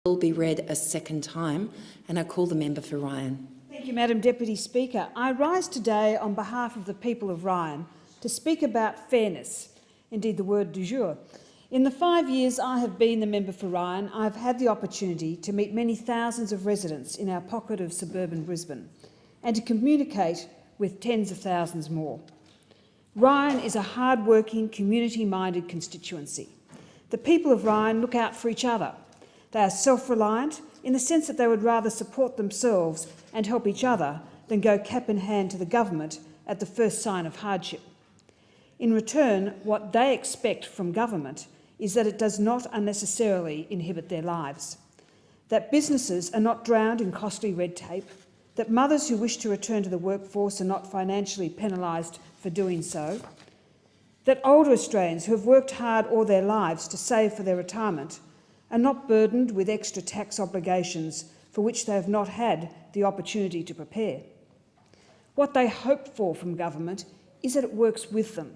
will be read a second time, and I call the member for Ryan. Thank you, Madam Deputy Speaker. I rise today on behalf of the people of Ryan to speak about fairness, indeed the word du jour. In the 5 years I have been the member for Ryan, I have had the opportunity to meet many thousands of residents in our pocket of suburban Brisbane and to communicate with tens of thousands more. Ryan is a hard-working, community-minded constituency. The people of Ryan look out for each other. They are self-reliant in the sense that they would rather support themselves and help each other than go cap in hand to the government at the first sign of hardship. In return, what they expect from government is that it does not unnecessarily inhibit their lives, that businesses are not drowned in costly red tape, that mothers who wish to return to the workforce are not financially penalised for doing so, that older Australians who have worked hard all their lives to save for their retirement are not burdened with extra tax obligations for which they have not had the opportunity to prepare. What they hope for from government is that it works with them,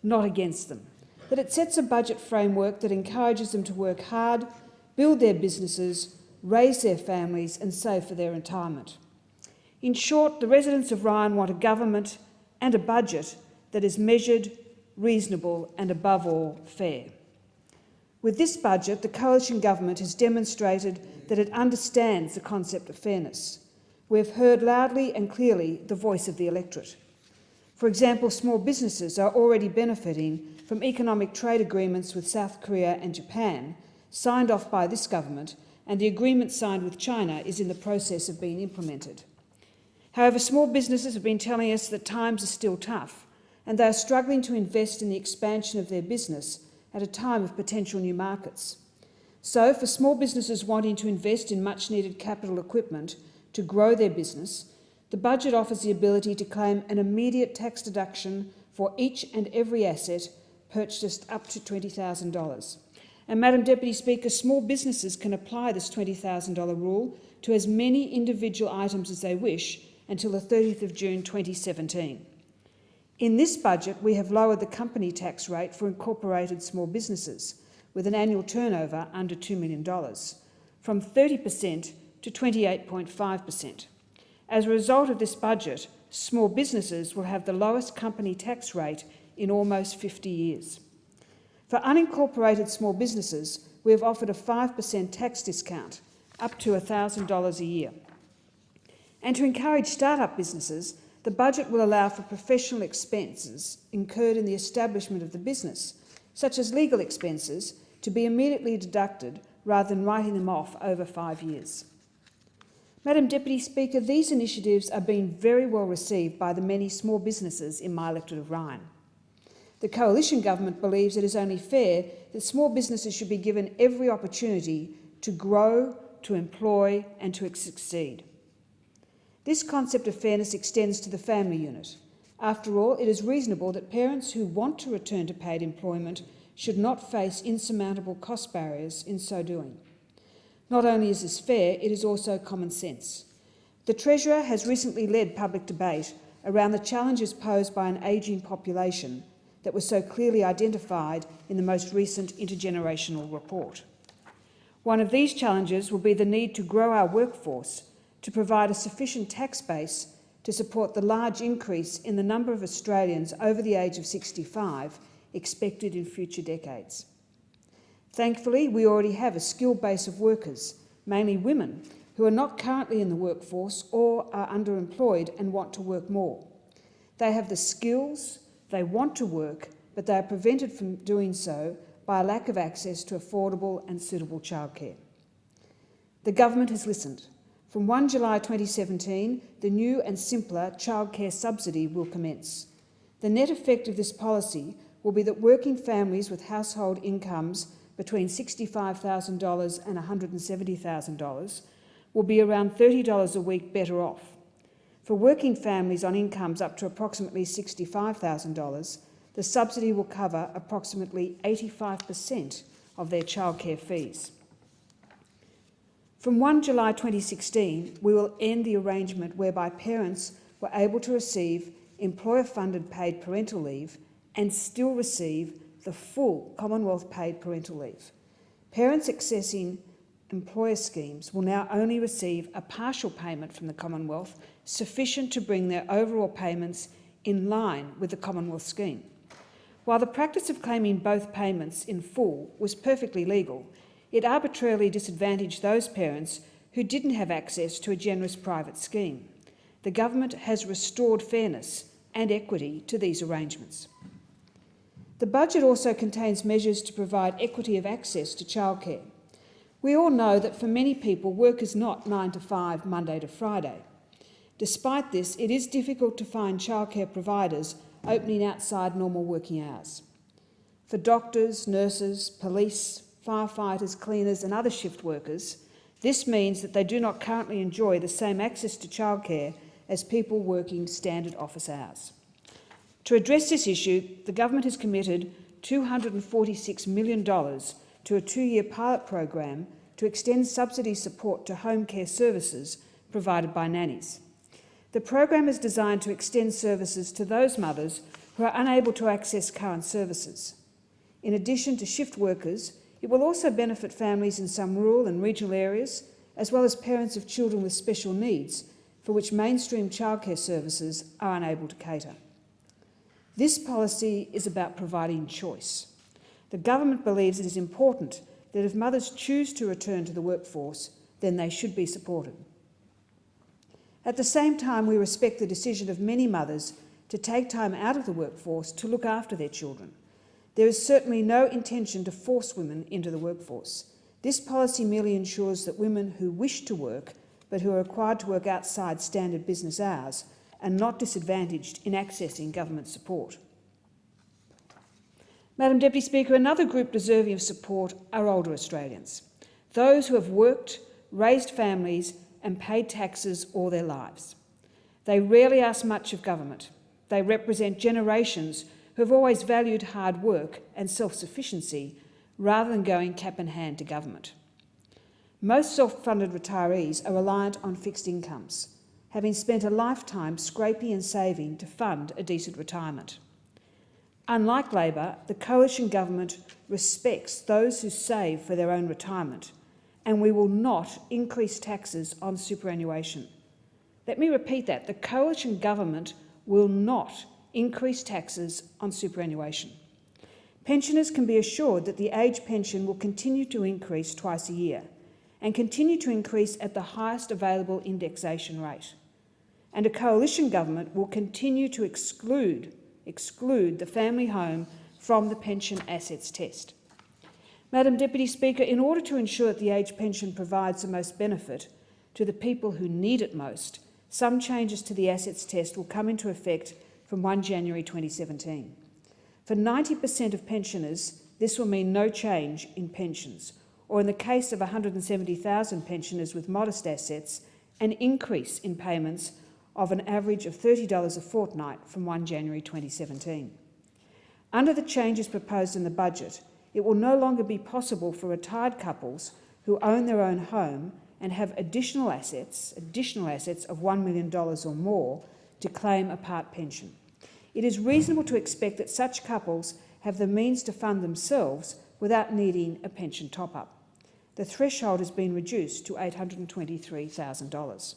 not against them, that it sets a budget framework that encourages them to work hard, build their businesses, raise their families and save for their retirement. In short, the residents of Ryan want a government and a budget that is measured, reasonable and, above all, fair. With this budget, the coalition government has demonstrated that it understands the concept of fairness. We have heard loudly and clearly the voice of the electorate. For example, small businesses are already benefiting from economic trade agreements with South Korea and Japan, signed off by this government, and the agreement signed with China is in the process of being implemented. However, small businesses have been telling us that times are still tough, and they are struggling to invest in the expansion of their business at a time of potential new markets. So, for small businesses wanting to invest in much-needed capital equipment to grow their business, the budget offers the ability to claim an immediate tax deduction for each and every asset purchased up to $20,000. And, Madam Deputy Speaker, small businesses can apply this $20,000 rule to as many individual items as they wish until the 30th of June 2017. In this budget, we have lowered the company tax rate for incorporated small businesses with an annual turnover under $2 million, from 30% to 28.5%. As a result of this budget, small businesses will have the lowest company tax rate in almost 50 years. For unincorporated small businesses, we have offered a 5% tax discount, up to $1,000 a year. And to encourage start-up businesses, the budget will allow for professional expenses incurred in the establishment of the business, such as legal expenses, to be immediately deducted rather than writing them off over 5 years. Madam Deputy Speaker, these initiatives are being very well received by the many small businesses in my electorate of Ryan. The coalition government believes it is only fair that small businesses should be given every opportunity to grow, to employ and to succeed. This concept of fairness extends to the family unit. After all, it is reasonable that parents who want to return to paid employment should not face insurmountable cost barriers in so doing. Not only is this fair, it is also common sense. The Treasurer has recently led public debate around the challenges posed by an ageing population that was so clearly identified in the most recent intergenerational report. One of these challenges will be the need to grow our workforce to provide a sufficient tax base to support the large increase in the number of Australians over the age of 65 expected in future decades. Thankfully, we already have a skilled base of workers, mainly women, who are not currently in the workforce or are underemployed and want to work more. They have the skills, they want to work, but they are prevented from doing so by a lack of access to affordable and suitable childcare. The government has listened. From 1 July 2017, the new and simpler childcare subsidy will commence. The net effect of this policy will be that working families with household incomes between $65,000 and $170,000 will be around $30 a week better off. For working families on incomes up to approximately $65,000, the subsidy will cover approximately 85% of their childcare fees. From 1 July 2016, we will end the arrangement whereby parents were able to receive employer-funded paid parental leave and still receive the full Commonwealth paid parental leave. Parents accessing employer schemes will now only receive a partial payment from the Commonwealth sufficient to bring their overall payments in line with the Commonwealth scheme. While the practice of claiming both payments in full was perfectly legal, it arbitrarily disadvantaged those parents who didn't have access to a generous private scheme. The government has restored fairness and equity to these arrangements. The budget also contains measures to provide equity of access to childcare. We all know that for many people, work is not 9 to 5, Monday to Friday. Despite this, it is difficult to find childcare providers opening outside normal working hours. For doctors, nurses, police, firefighters, cleaners and other shift workers, this means that they do not currently enjoy the same access to childcare as people working standard office hours. To address this issue, the government has committed $246 million to a 2-year pilot program to extend subsidy support to home care services provided by nannies. The program is designed to extend services to those mothers who are unable to access current services. In addition to shift workers, it will also benefit families in some rural and regional areas, as well as parents of children with special needs, for which mainstream childcare services are unable to cater. This policy is about providing choice. The government believes it is important that if mothers choose to return to the workforce, then they should be supported. At the same time, we respect the decision of many mothers to take time out of the workforce to look after their children. There is certainly no intention to force women into the workforce. This policy merely ensures that women who wish to work, but who are required to work outside standard business hours, are not disadvantaged in accessing government support. Madam Deputy Speaker, another group deserving of support are older Australians, those who have worked, raised families and paid taxes all their lives. They rarely ask much of government. They represent generations who have always valued hard work and self-sufficiency rather than going cap in hand to government. Most self-funded retirees are reliant on fixed incomes, having spent a lifetime scraping and saving to fund a decent retirement. Unlike Labor, the coalition government respects those who save for their own retirement, and we will not increase taxes on superannuation. Let me repeat that. The coalition government will not increase taxes on superannuation. Pensioners can be assured that the age pension will continue to increase twice a year and continue to increase at the highest available indexation rate. And a coalition government will continue to exclude the family home from the pension assets test. Madam Deputy Speaker, in order to ensure that the age pension provides the most benefit to the people who need it most, some changes to the assets test will come into effect from 1 January 2017. For 90% of pensioners, this will mean no change in pensions, or in the case of 170,000 pensioners with modest assets, an increase in payments of an average of $30 a fortnight from 1 January 2017. Under the changes proposed in the budget, it will no longer be possible for retired couples who own their own home and have additional assets of $1 million or more to claim a part pension. It is reasonable to expect that such couples have the means to fund themselves without needing a pension top-up. The threshold has been reduced to $823,000.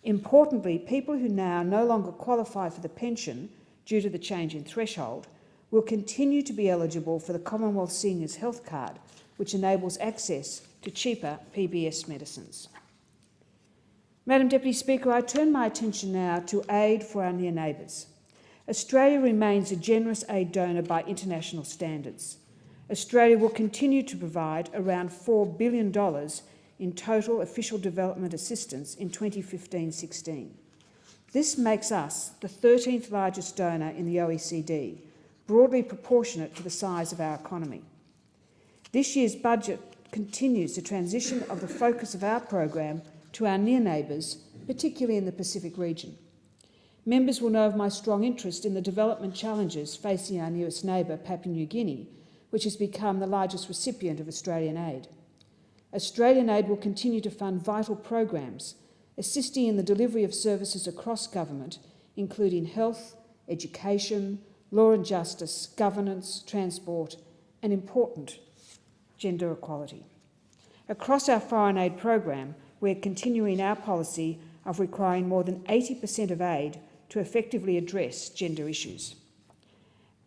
Importantly, people who now no longer qualify for the pension due to the change in threshold will continue to be eligible for the Commonwealth Seniors Health Card, which enables access to cheaper PBS medicines. Madam Deputy Speaker, I turn my attention now to aid for our near neighbours. Australia remains a generous aid donor by international standards. Australia will continue to provide around $4 billion in total official development assistance in 2015-16. This makes us the 13th largest donor in the OECD, broadly proportionate to the size of our economy. This year's budget continues the transition of the focus of our program to our near neighbours, particularly in the Pacific region. Members will know of my strong interest in the development challenges facing our nearest neighbour, Papua New Guinea, which has become the largest recipient of Australian aid. Australian aid will continue to fund vital programs, assisting in the delivery of services across government, including health, education, law and justice, governance, transport, and important gender equality. Across our foreign aid program, we're continuing our policy of requiring more than 80% of aid to effectively address gender issues.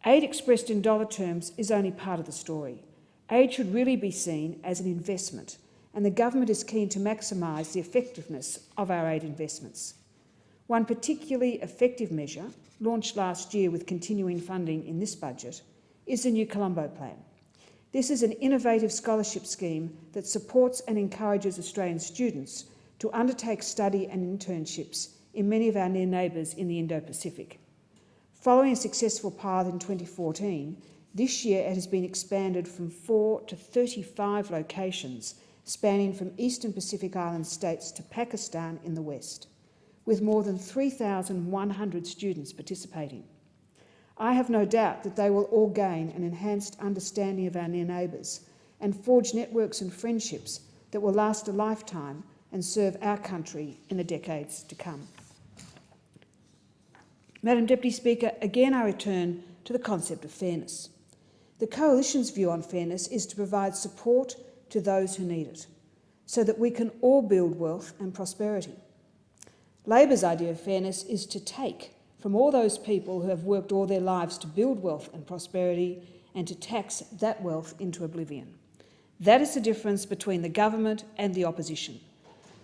Aid expressed in dollar terms is only part of the story. Aid should really be seen as an investment, and the government is keen to maximise the effectiveness of our aid investments. One particularly effective measure, launched last year with continuing funding in this budget, is the new Colombo Plan. This is an innovative scholarship scheme that supports and encourages Australian students to undertake study and internships in many of our near neighbours in the Indo-Pacific. Following a successful pilot in 2014, this year it has been expanded from 4 to 35 locations, spanning from Eastern Pacific Island states to Pakistan in the west, with more than 3,100 students participating. I have no doubt that they will all gain an enhanced understanding of our near neighbours and forge networks and friendships that will last a lifetime and serve our country in the decades to come. Madam Deputy Speaker, again I return to the concept of fairness. The Coalition's view on fairness is to provide support to those who need it, so that we can all build wealth and prosperity. Labor's idea of fairness is to take from all those people who have worked all their lives to build wealth and prosperity and to tax that wealth into oblivion. That is the difference between the government and the opposition.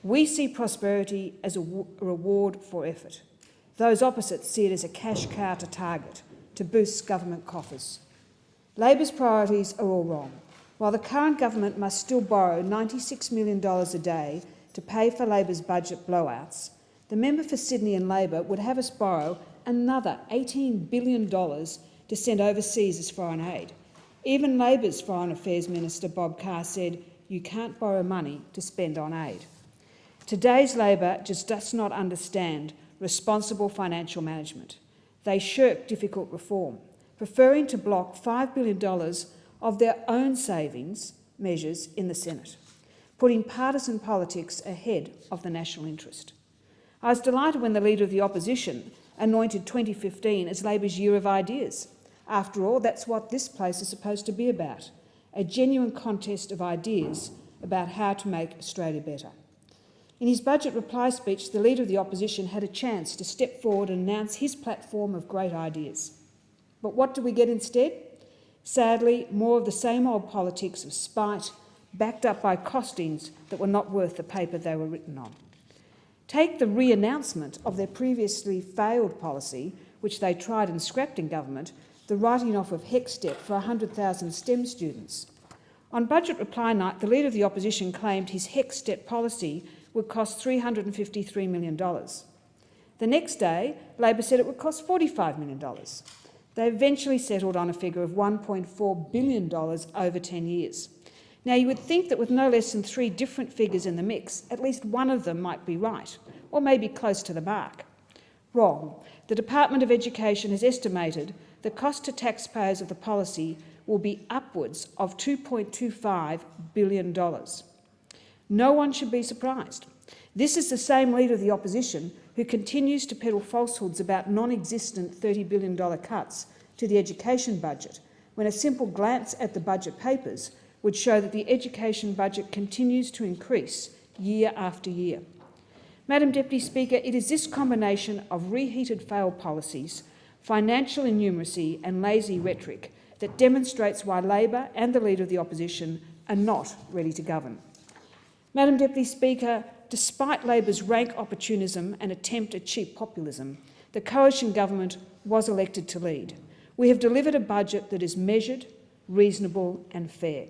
We see prosperity as a reward for effort. Those opposite see it as a cash cow to target, to boost government coffers. Labor's priorities are all wrong. While the current government must still borrow $96 million a day to pay for Labor's budget blowouts, the member for Sydney and Labor would have us borrow another $18 billion to send overseas as foreign aid. Even Labor's Foreign Affairs Minister Bob Carr said, "You can't borrow money to spend on aid." Today's Labor just does not understand responsible financial management. They shirk difficult reform, preferring to block $5 billion of their own savings measures in the Senate, putting partisan politics ahead of the national interest. I was delighted when the Leader of the Opposition anointed 2015 as Labor's Year of Ideas. After all, that's what this place is supposed to be about, a genuine contest of ideas about how to make Australia better. In his budget reply speech, the Leader of the Opposition had a chance to step forward and announce his platform of great ideas. But what do we get instead? Sadly, more of the same old politics of spite, backed up by costings that were not worth the paper they were written on. Take the re-announcement of their previously failed policy, which they tried and scrapped in government, the writing off of HECS debt for 100,000 STEM students. On budget reply night, the Leader of the Opposition claimed his HECS debt policy would cost $353 million. The next day, Labor said it would cost $45 million. They eventually settled on a figure of $1.4 billion over 10 years. Now, you would think that with no less than 3 different figures in the mix, at least one of them might be right, or maybe close to the mark. Wrong. The Department of Education has estimated the cost to taxpayers of the policy will be upwards of $2.25 billion. No one should be surprised. This is the same Leader of the Opposition who continues to peddle falsehoods about non-existent $30 billion cuts to the education budget, when a simple glance at the budget papers would show that the education budget continues to increase year after year. Madam Deputy Speaker, it is this combination of reheated failed policies, financial innumeracy and lazy rhetoric that demonstrates why Labor and the Leader of the Opposition are not ready to govern. Madam Deputy Speaker, despite Labor's rank opportunism and attempt at cheap populism, the Coalition government was elected to lead. We have delivered a budget that is measured, reasonable and fair.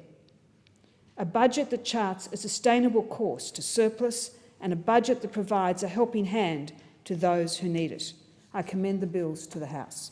A budget that charts a sustainable course to surplus and a budget that provides a helping hand to those who need it. I commend the bills to the House.